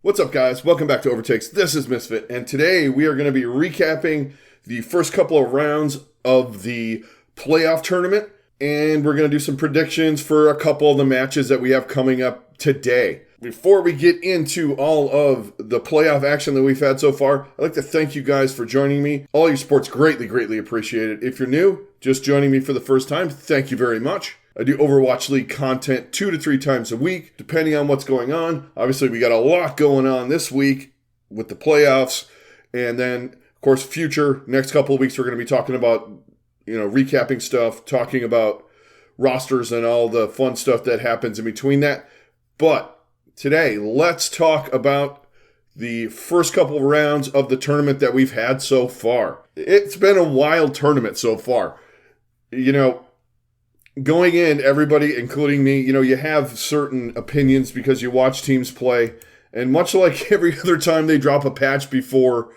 What's up, guys? Welcome back to OverTakes. This is Misfit, and today we are going to be recapping the first couple of rounds of the playoff tournament, and we're going to do some predictions for a couple of the matches that we have coming up today. Before we get into all of the playoff action that we've had so far, I'd like to thank you guys for joining me. All your support's greatly appreciated. If you're new, just joining me for the first time, thank you very much. I do Overwatch League content 2 to 3 times a week, depending on what's going on. Obviously, we got a lot going on this week with the playoffs. And then, of course, next couple of weeks, we're going to be talking about, recapping stuff, talking about rosters and all the fun stuff that happens in between that. But today, let's talk about the first couple of rounds of the tournament that we've had so far. It's been a wild tournament so far. Going in, everybody, including me, you have certain opinions because you watch teams play. And much like every other time they drop a patch before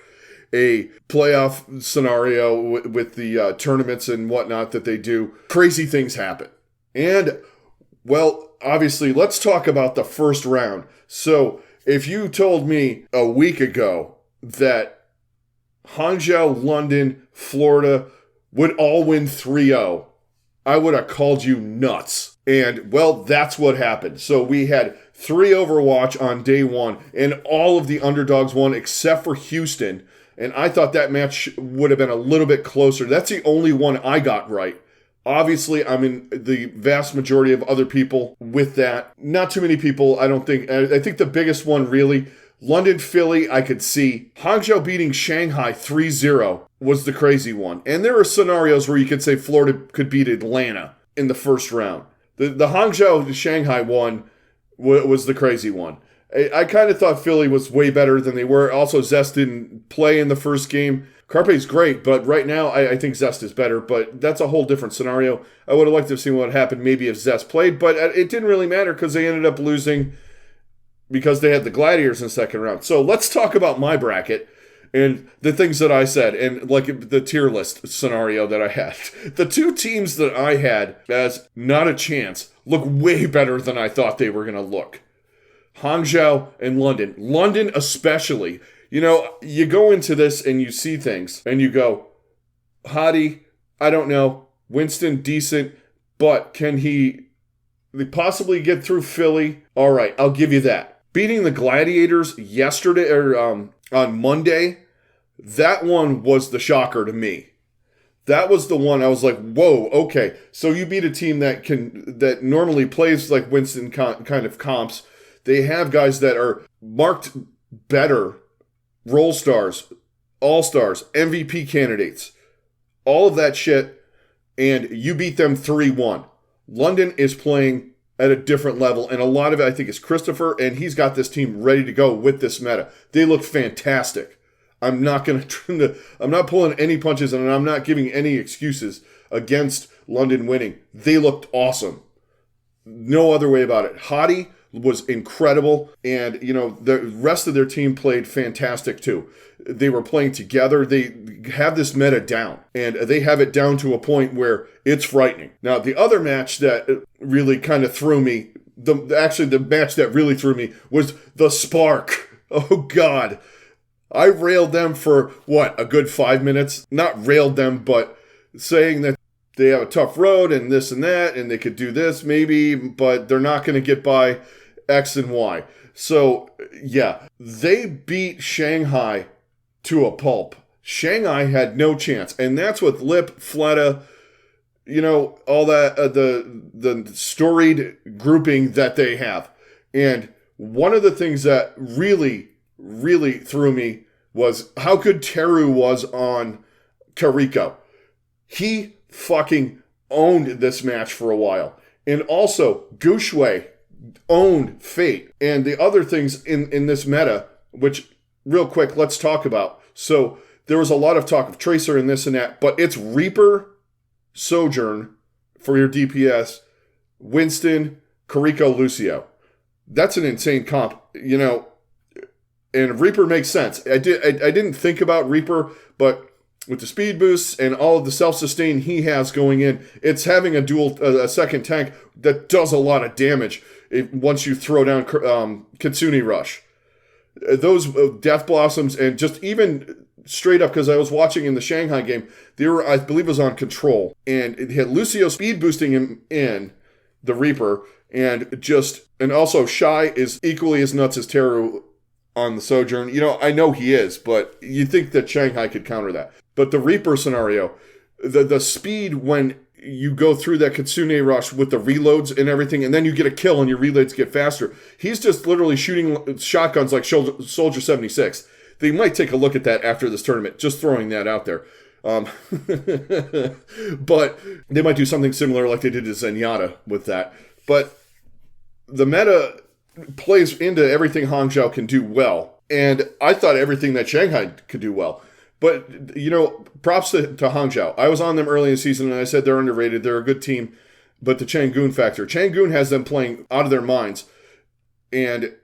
a playoff scenario with the tournaments and whatnot that they do, crazy things happen. And, well, obviously, let's talk about the first round. So, if you told me a week ago that Hangzhou, London, Florida would all win 3-0, I would have called you nuts. And, well, that's what happened. So we had 3 Overwatch on day one, and all of the underdogs won except for Houston. And I thought that match would have been a little bit closer. That's the only one I got right. Obviously, I'm in the vast majority of other people with that. Not too many people, I don't think. I think the biggest one, really, London, Philly, I could see. Hangzhou beating Shanghai 3-0 was the crazy one. And there are scenarios where you could say Florida could beat Atlanta in the first round. The Hangzhou to Shanghai one was the crazy one. I kind of thought Philly was way better than they were. Also, Zest didn't play in the first game. Carpe's great, but right now I think Zest is better. But that's a whole different scenario. I would have liked to have seen what happened maybe if Zest played, but it didn't really matter because they ended up losing because they had the Gladiators in the second round. So let's talk about my bracket and the things that I said and like the tier list scenario that I had. The two teams that I had as not a chance look way better than I thought they were going to look. Hangzhou and London. London especially. You go into this and you see things and you go, Hottie, I don't know. Winston, decent, but can he possibly get through Philly? All right, I'll give you that. Beating the Gladiators yesterday or on Monday, that one was the shocker to me. That was the one I was like, whoa, okay. So you beat a team that normally plays like Winston kind of comps. They have guys that are marked better, role stars, all-stars, MVP candidates, all of that shit, and you beat them 3-1. London is playing at a different level, and a lot of it, I think, is Christopher, and he's got this team ready to go with this meta. They look fantastic. I'm not pulling any punches, and I'm not giving any excuses against London winning. They looked awesome. No other way about it. Hottie was incredible, and, the rest of their team played fantastic, too. They were playing together. They have this meta down, and they have it down to a point where it's frightening. Now, the other match that really kind of threw me, the match that really threw me was the Spark. Oh, God. I railed them for, a good 5 minutes? Not railed them, but saying that they have a tough road and this and that, and they could do this maybe, but they're not going to get by X and Y. So, yeah, they beat Shanghai to a pulp. Shanghai had no chance, and that's with Lip, Fleta, all that, the storied grouping that they have. And one of the things that really threw me was how good Teru was on Kariko. He fucking owned this match for a while. And also, Gushue owned Fate. And the other things in this meta, which, real quick, let's talk about. So, there was a lot of talk of Tracer and this and that, but it's Reaper, Sojourn for your DPS, Winston, Kariko, Lucio. That's an insane comp, and Reaper makes sense. I didn't think about Reaper, but with the speed boosts and all of the self-sustain he has going in, it's having a second tank that does a lot of damage once you throw down Kitsune Rush. those Death Blossoms, and just even straight up, because I was watching in the Shanghai game, they were, I believe it was on Control, and it had Lucio speed boosting him in, the Reaper, and also Shy is equally as nuts as Teru on the Sojourn. I know he is, but you think that Shanghai could counter that. But the Reaper scenario, the speed when you go through that Kitsune rush with the reloads and everything, and then you get a kill and your reloads get faster. He's just literally shooting shotguns like Soldier 76. They might take a look at that after this tournament, just throwing that out there. But they might do something similar like they did to Zenyatta with that. But the meta plays into everything Hangzhou can do well. And I thought everything that Shanghai could do well. But, props to Hangzhou. I was on them early in the season, and I said they're underrated. They're a good team. But the Changun factor. Changun has them playing out of their minds. And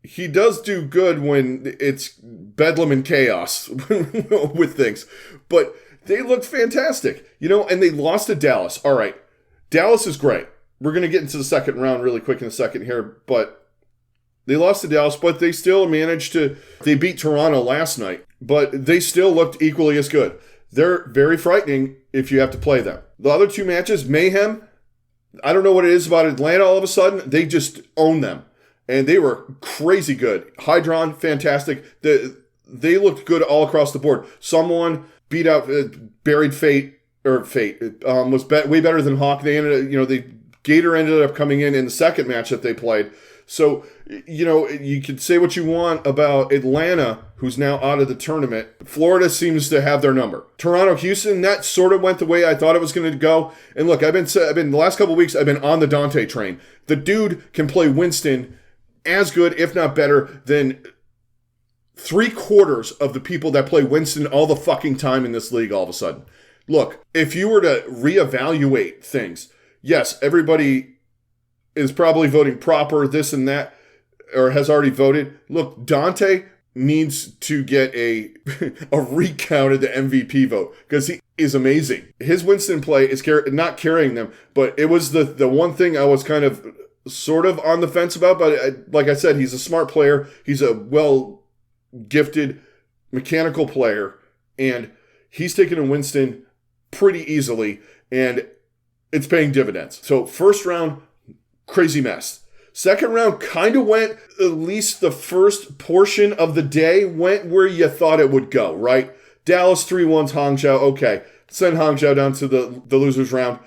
he does do good when it's bedlam and chaos with things. But they look fantastic. And they lost to Dallas. All right. Dallas is great. We're going to get into the second round really quick in a second here. But they lost to Dallas, but they still managed to... They beat Toronto last night. But they still looked equally as good. They're very frightening if you have to play them. The other two matches, Mayhem, I don't know what it is about Atlanta all of a sudden. They just own them. And they were crazy good. Hydron, fantastic. They looked good all across the board. Someone beat out Buried Fate, was way better than Hawk. They Gator ended up coming in the second match that they played. So, you could say what you want about Atlanta, who's now out of the tournament. Florida seems to have their number. Toronto, Houston, that sort of went the way I thought it was going to go. And look, I've been the last couple of weeks, I've been on the Dante train. The dude can play Winston as good, if not better, than 3/4 of the people that play Winston all the fucking time in this league all of a sudden. Look, if you were to reevaluate things, yes, everybody is probably voting proper, this and that, or has already voted. Look, Dante needs to get a recount of the MVP vote because he is amazing. His Winston play is not carrying them, but it was the one thing I was kind of sort of on the fence about. But like I said, he's a smart player. He's a well-gifted mechanical player, and he's taken a Winston pretty easily, and it's paying dividends. So first round, crazy mess. Second round kind of went, at least the first portion of the day went where you thought it would go, right? Dallas 3-1 Hangzhou. Okay, send Hangzhou down to the losers round.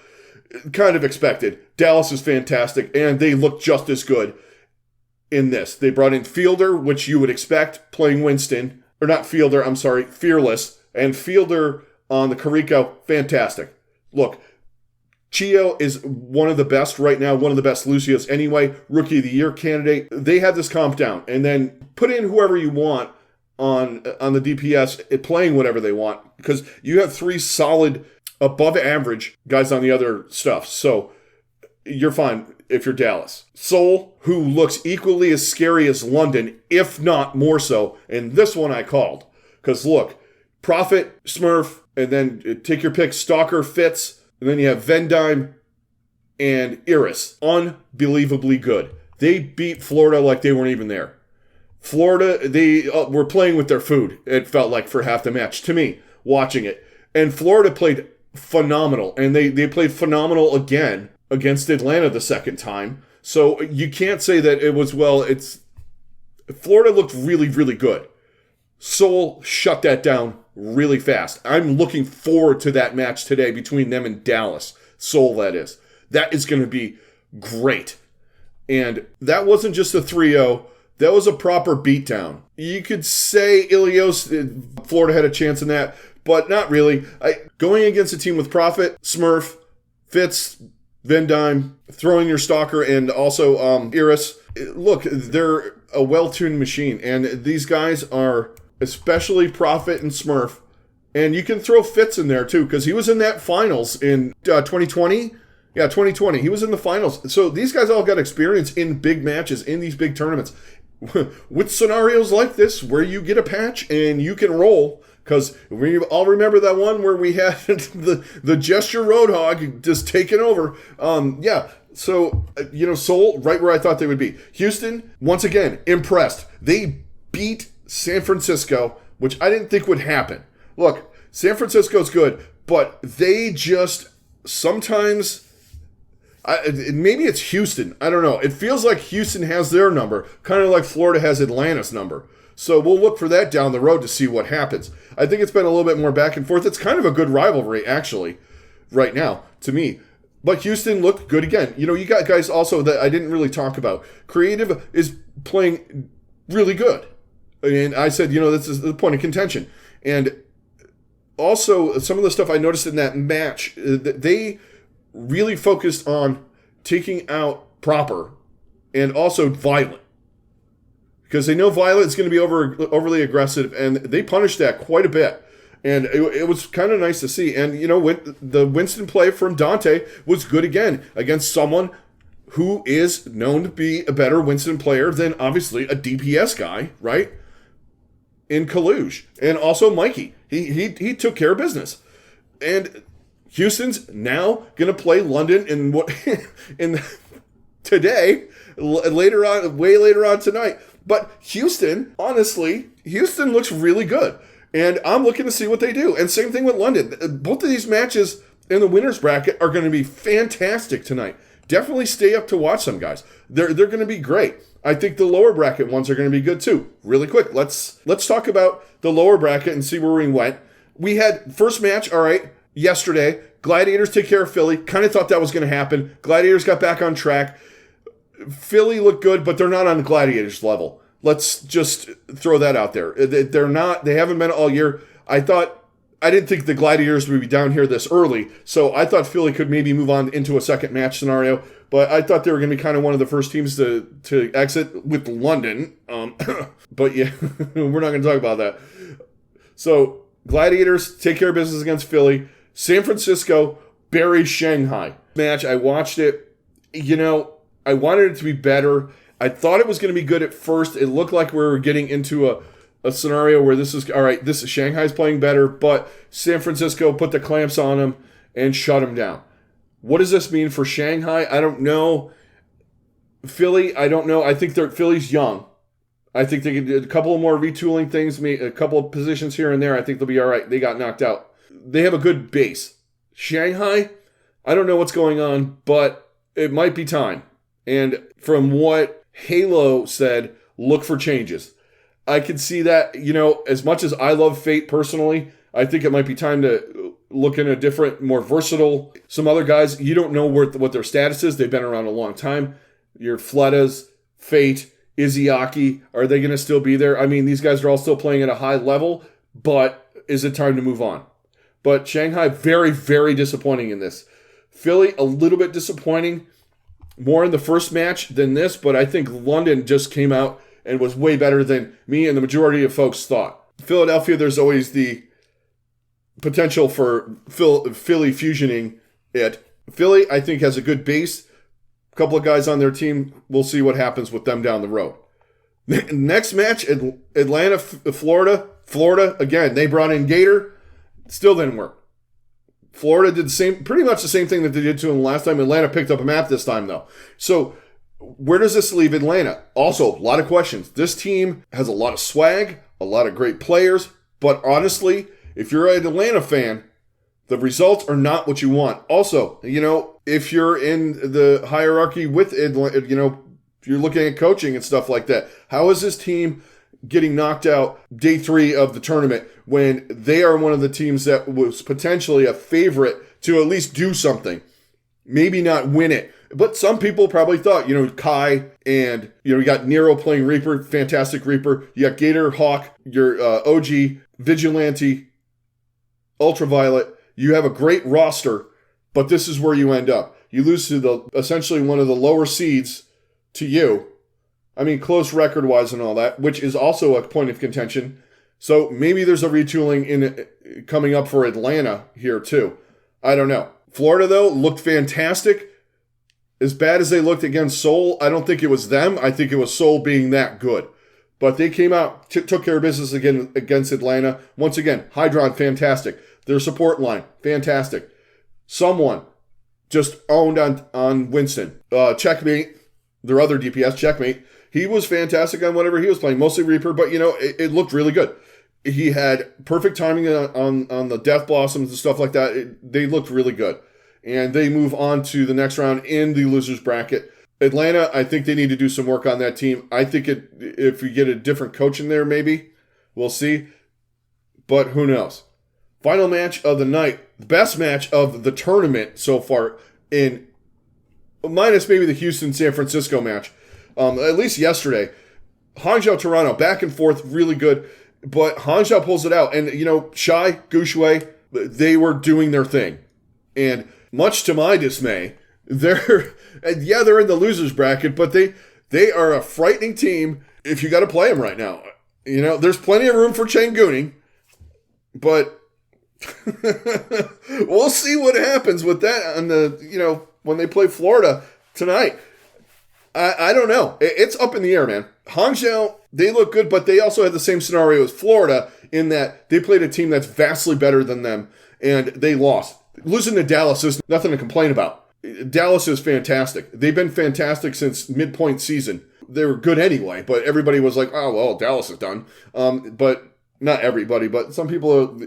Kind of expected. Dallas is fantastic, and they look just as good in this. They brought in Fielder, which you would expect, playing Winston. Or not Fielder, I'm sorry, Fearless. And Fielder on the Kariko, fantastic. Look, Chio is one of the best right now, one of the best Lucios anyway, Rookie of the Year candidate. They had this comp down, and then put in whoever you want on the DPS, playing whatever they want, because you have three solid, above average guys on the other stuff. So you're fine if you're Dallas. Seoul, who looks equally as scary as London, if not more so, and this one I called. Because look, Prophet, Smurf, and then take your pick, Stalker, Fitz, and then you have Vendime and Iris. Unbelievably good. They beat Florida like they weren't even there. Florida, they were playing with their food, it felt like, for half the match, to me, watching it. And Florida played phenomenal. And they played phenomenal again against Atlanta the second time. So you can't say that it was, Florida looked really, really good. Seoul shut that down really fast. I'm looking forward to that match today between them and Dallas. Seoul, that is. That is going to be great. And that wasn't just a 3-0. That was a proper beatdown. You could say Ilios, Florida had a chance in that, but not really. Going against a team with Prophet, Smurf, Fitz, Vendime, throwing your Stalker, and also Iris. Look, they're a well-tuned machine, and these guys are, especially Prophet and Smurf, and you can throw Fitz in there too, because he was in that finals in 2020. Yeah, 2020. He was in the finals. So these guys all got experience in big matches, in these big tournaments. With scenarios like this, where you get a patch and you can roll, because we all remember that one where we had the Gesture Roadhog just taking over. So, Seoul, right where I thought they would be. Houston, once again, impressed. They beat San Francisco, which I didn't think would happen. Look, San Francisco's good, but they just sometimes, maybe it's Houston. I don't know. It feels like Houston has their number, kind of like Florida has Atlanta's number. So we'll look for that down the road to see what happens. I think it's been a little bit more back and forth. It's kind of a good rivalry, actually, right now, to me. But Houston looked good again. You got guys also that I didn't really talk about. Creative is playing really good. And I said, this is the point of contention. And also, some of the stuff I noticed in that match, they really focused on taking out Proper and also Violent. Because they know Violet is going to be overly aggressive, and they punished that quite a bit. And it was kind of nice to see. And, the Winston play from Dante was good again against someone who is known to be a better Winston player than, obviously, a DPS guy, right? In Kaluge. And also Mikey. He took care of business. And Houston's now going to play London in today, way later on tonight. But Houston, honestly, Houston looks really good. And I'm looking to see what they do. And same thing with London. Both of these matches in the winner's bracket are going to be fantastic tonight. Definitely stay up to watch them, guys. They're going to be great. I think the lower bracket ones are going to be good too. Really quick, let's talk about the lower bracket and see where we went. We had first match, all right, yesterday. Gladiators take care of Philly. Kind of thought that was going to happen. Gladiators got back on track. Philly looked good, but they're not on the Gladiators level. Let's just throw that out there. They're not. They haven't been all year. I didn't think the Gladiators would be down here this early, so I thought Philly could maybe move on into a second match scenario, but I thought they were going to be kind of one of the first teams to exit with London. But yeah, we're not going to talk about that. So Gladiators take care of business against Philly. San Francisco buries Shanghai. Match, I watched it. I wanted it to be better. I thought it was going to be good at first. It looked like we were getting into a scenario where this is, all right, Shanghai's playing better, but San Francisco put the clamps on them and shut them down. What does this mean for Shanghai? I don't know. Philly, I don't know. I think Philly's young. I think they can do a couple of more retooling things, a couple of positions here and there. I think they'll be all right. They got knocked out. They have a good base. Shanghai, I don't know what's going on, but it might be time. And from what Halo said, look for changes. I can see that, as much as I love Fate personally, I think it might be time to look in a different, more versatile. Some other guys, you don't know what their status is. They've been around a long time. Your Fletas, Fate, Izzyaki, are they going to still be there? I mean, these guys are all still playing at a high level, but is it time to move on? But Shanghai, very, very disappointing in this. Philly, a little bit disappointing. More in the first match than this, but I think London just came out and was way better than me and the majority of folks thought. Philadelphia, there's always the potential for Philly fusioning it. Philly, I think, has a good base. A couple of guys on their team. We'll see what happens with them down the road. Next match, Atlanta, Florida. Florida, again, they brought in Gator. Still didn't work. Florida did pretty much the same thing that they did to him last time. Atlanta picked up a map this time, though. So where does this leave Atlanta? Also, a lot of questions. This team has a lot of swag, a lot of great players, but honestly, if you're an Atlanta fan, the results are not what you want. Also, if you're in the hierarchy with Atlanta, if you're looking at coaching and stuff like that, how is this team getting knocked out day 3 of the tournament when they are one of the teams that was potentially a favorite to at least do something? Maybe not win it. But some people probably thought, Kai and, you got Nero playing Reaper, fantastic Reaper. You got Gator, Hawk, your OG, Vigilante, Ultraviolet. You have a great roster, but this is where you end up. You lose to essentially one of the lower seeds to you. I mean, close record-wise and all that, which is also a point of contention. So maybe there's a retooling coming up for Atlanta here too. I don't know. Florida, though, looked fantastic. As bad as they looked against Seoul, I don't think it was them. I think it was Seoul being that good. But they came out, took care of business again against Atlanta. Once again, Hydron, fantastic. Their support line, fantastic. Someone just owned on Winston. Checkmate, their other DPS, Checkmate. He was fantastic on whatever he was playing, mostly Reaper, but, it looked really good. He had perfect timing on the Death Blossoms and stuff like that. They looked really good. And they move on to the next round in the losers bracket. Atlanta, I think they need to do some work on that team. I think if you get a different coach in there, maybe. We'll see. But who knows? Final match of the night. The best match of the tournament so far, minus maybe the Houston-San Francisco match. At least yesterday. Hangzhou, Toronto, back and forth, really good. But Hangzhou pulls it out. And, Shai, Gushui, they were doing their thing. And much to my dismay, they're in the losers bracket, but they are a frightening team if you got to play them right now. There's plenty of room for Changooning, but we'll see what happens with that on when they play Florida tonight. I don't know. It's up in the air, man. Hangzhou, they look good, but they also had the same scenario as Florida in that they played a team that's vastly better than them, and they lost. Losing to Dallas is nothing to complain about. Dallas is fantastic. They've been fantastic since midpoint season. They were good anyway, but everybody was like, oh, well, Dallas is done. But not everybody, but some people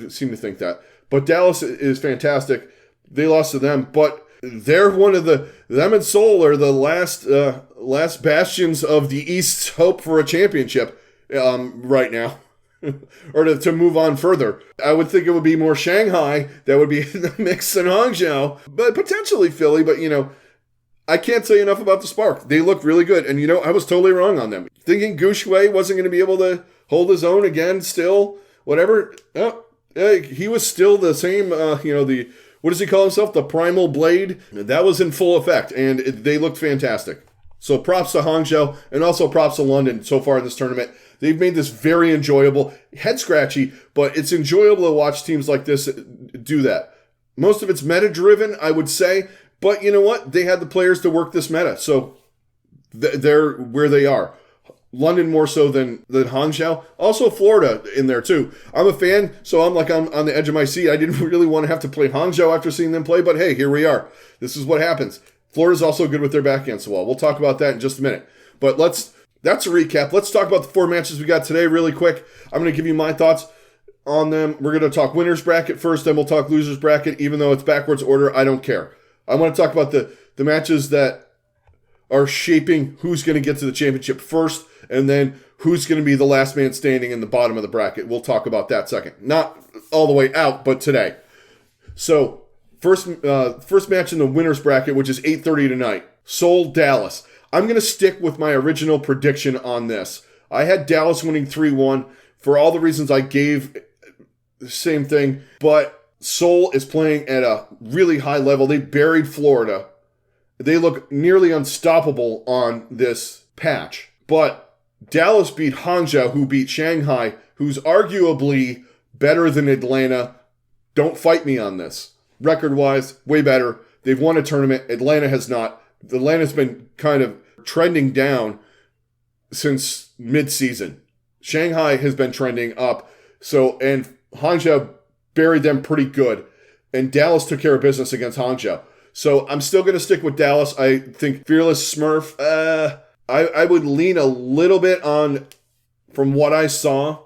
seem to think that. But Dallas is fantastic. They lost to them, but they're one of them and Seoul are the last bastions of the East's hope for a championship right now. Or to move on further. I would think it would be more Shanghai that would be in the mix than Hangzhou, but potentially Philly, but I can't say enough about the Spark. They look really good, and I was totally wrong on them. Thinking Gushui wasn't going to be able to hold his own again still, whatever. He was still the same, what does he call himself? The Primal Blade? That was in full effect, and they looked fantastic. So props to Hangzhou, and also props to London so far in this tournament. They've made this very enjoyable, head-scratchy, but it's enjoyable to watch teams like this do that. Most of it's meta-driven, I would say, but you know what? They had the players to work this meta, so they're where they are. London more so than Hangzhou. Also Florida in there too. I'm a fan, so I'm on the edge of my seat. I didn't really want to have to play Hangzhou after seeing them play, but hey, here we are. This is what happens. Florida's also good with their back against the wall. We'll talk about that in just a minute. But that's a recap. Let's talk about the 4 matches we got today really quick. I'm going to give you my thoughts on them. We're going to talk winners bracket first, then we'll talk losers bracket. Even though it's backwards order, I don't care. I want to talk about the matches that are shaping who's going to get to the championship first, and then who's going to be the last man standing in the bottom of the bracket. We'll talk about that second. Not all the way out, but today. So, first match in the winners bracket, which is 8:30 tonight. Seoul, Dallas. I'm going to stick with my original prediction on this. I had Dallas winning 3-1 for all the reasons I gave. Same thing, but Seoul is playing at a really high level. They buried Florida. They look nearly unstoppable on this patch. But Dallas beat Hangzhou, who beat Shanghai, who's arguably better than Atlanta. Don't fight me on this. Record-wise, way better. They've won a tournament. Atlanta has not. Atlanta's been kind of trending down since mid-season. Shanghai has been trending up. And Hangzhou buried them pretty good. And Dallas took care of business against Hangzhou. So I'm still going to stick with Dallas. I think Fearless Smurf, I would lean a little bit on, from what I saw,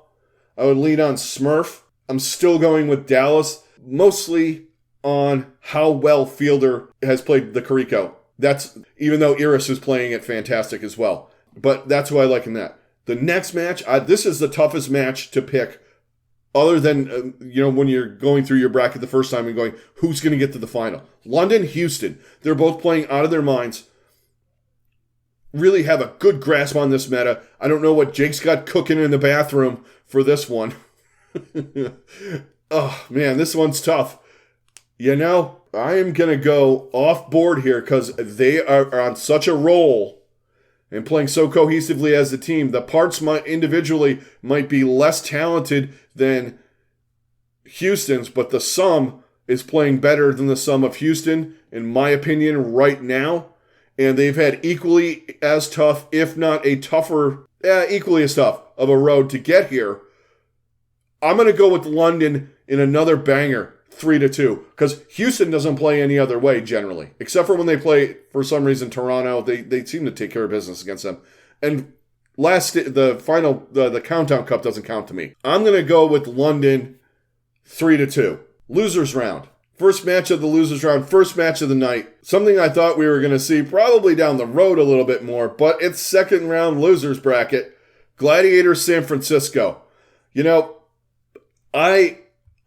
I would lean on Smurf. I'm still going with Dallas, mostly on how well Fielder has played the Kariko. That's, even though Iris is playing it fantastic as well. But that's who I like in that. The next match, this is the toughest match to pick, other than, when you're going through your bracket the first time and going, who's going to get to the final? London, Houston. They're both playing out of their minds. Really have a good grasp on this meta. I don't know what Jake's got cooking in the bathroom for this one. Oh, man, this one's tough. I am going to go off board here because they are on such a roll and playing so cohesively as a team. The parts individually might be less talented than Houston's, but the sum is playing better than the sum of Houston, in my opinion, right now. And they've had equally as tough, if not a tougher, equally as tough of a road to get here. I'm going to go with London in another banger, 3-2, because Houston doesn't play any other way generally, except for when they play, for some reason, Toronto. They seem to take care of business against them. And the Countdown Cup doesn't count to me. I'm going to go with London 3-2. Losers round. First match of the losers round, first match of the night. Something I thought we were going to see probably down the road a little bit more, but it's second round losers bracket. Gladiators San Francisco. You know, I'm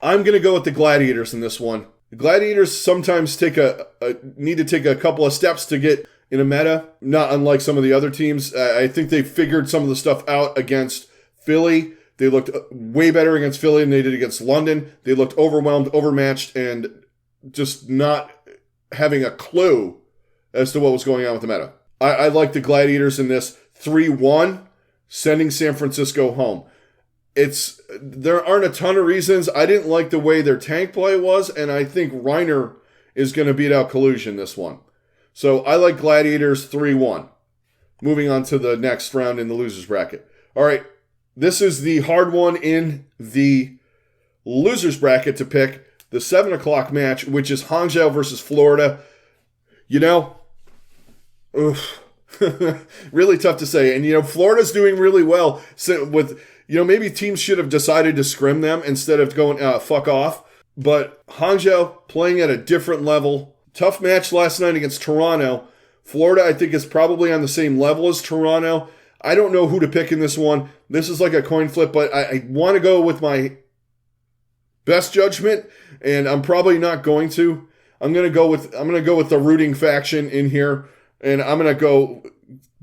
going to go with the Gladiators in this one. The Gladiators sometimes need to take a couple of steps to get in a meta, not unlike some of the other teams. I think they figured some of the stuff out against Philly. They looked way better against Philly than they did against London. They looked overwhelmed, overmatched, and just not having a clue as to what was going on with the meta. I like the Gladiators in this 3-1, sending San Francisco home. There aren't a ton of reasons. I didn't like the way their tank play was, and I think Reiner is going to beat out Collusion this one. So I like Gladiators 3-1. Moving on to the next round in the losers bracket. All right, this is the hard one in the losers bracket to pick. The 7 o'clock match, which is Hangzhou versus Florida. You know, really tough to say. And, you know, Florida's doing really well with, you know, maybe teams should have decided to scrim them instead of going fuck off. But Hangzhou playing at a different level. Tough match last night against Toronto. Florida, I think, is probably on the same level as Toronto. I don't know who to pick in this one. This is like a coin flip, but I want to go with my best judgment, and I'm probably not going to. I'm gonna go with the rooting faction in here, and I'm gonna go.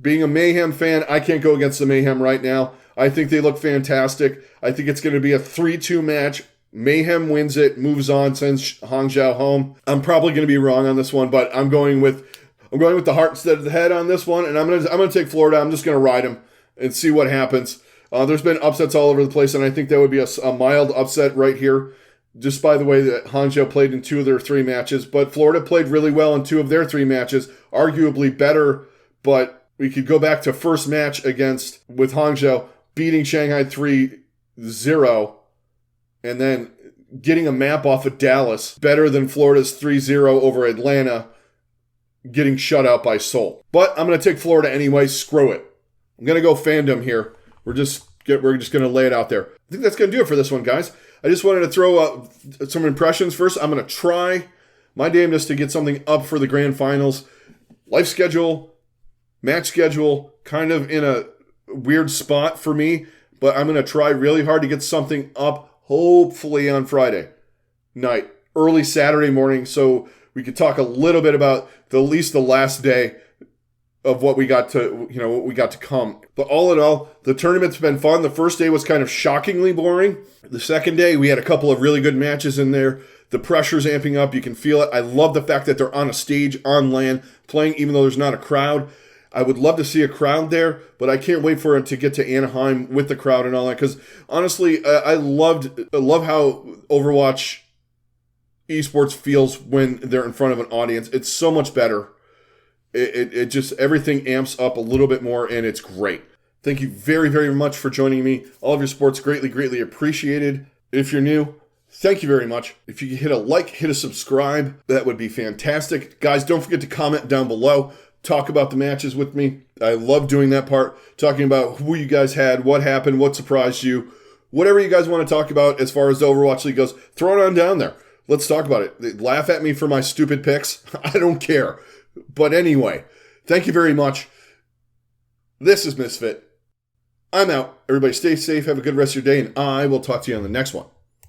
Being a Mayhem fan, I can't go against the Mayhem right now. I think they look fantastic. I think it's going to be a 3-2 match. Mayhem wins it, moves on, sends Hangzhou home. I'm probably going to be wrong on this one, but I'm going with the heart instead of the head on this one, and I'm going to take Florida. I'm just going to ride them and see what happens. There's been upsets all over the place, and I think that would be a mild upset right here, just by the way that Hangzhou played in 2 of their 3 matches. But Florida played really well in 2 of their 3 matches, arguably better, but we could go back to first match with Hangzhou, beating Shanghai 3-0, and then getting a map off of Dallas, better than Florida's 3-0 over Atlanta, getting shut out by Seoul. But I'm going to take Florida anyway. Screw it. I'm going to go fandom here. We're just going to lay it out there. I think that's going to do it for this one, guys. I just wanted to throw out some impressions. First, I'm going to try my damnedest to get something up for the grand finals. Life schedule, match schedule, kind of in a weird spot for me, but I'm going to try really hard to get something up, hopefully on Friday night, early Saturday morning, so we could talk a little bit about at least the last day of what we got to come. But all in all, the tournament's been fun. The first day was kind of shockingly boring. The second day, we had a couple of really good matches in there. The pressure's amping up. You can feel it. I love the fact that they're on a stage, on land, playing even though there's not a crowd. I would love to see a crowd there, but I can't wait for it to get to Anaheim with the crowd and all that. Because honestly, I love how Overwatch esports feels when they're in front of an audience. It's so much better. It just, everything amps up a little bit more, and it's great. Thank you very, very much for joining me. All of your support's greatly, greatly appreciated. If you're new, thank you very much. If you could hit a like, hit a subscribe, that would be fantastic. Guys, don't forget to comment down below. Talk about the matches with me. I love doing that part. Talking about who you guys had, what happened, what surprised you. Whatever you guys want to talk about as far as the Overwatch League goes, throw it on down there. Let's talk about it. Laugh at me for my stupid picks. I don't care. But anyway, thank you very much. This is Misfit. I'm out. Everybody stay safe. Have a good rest of your day, and I will talk to you on the next one.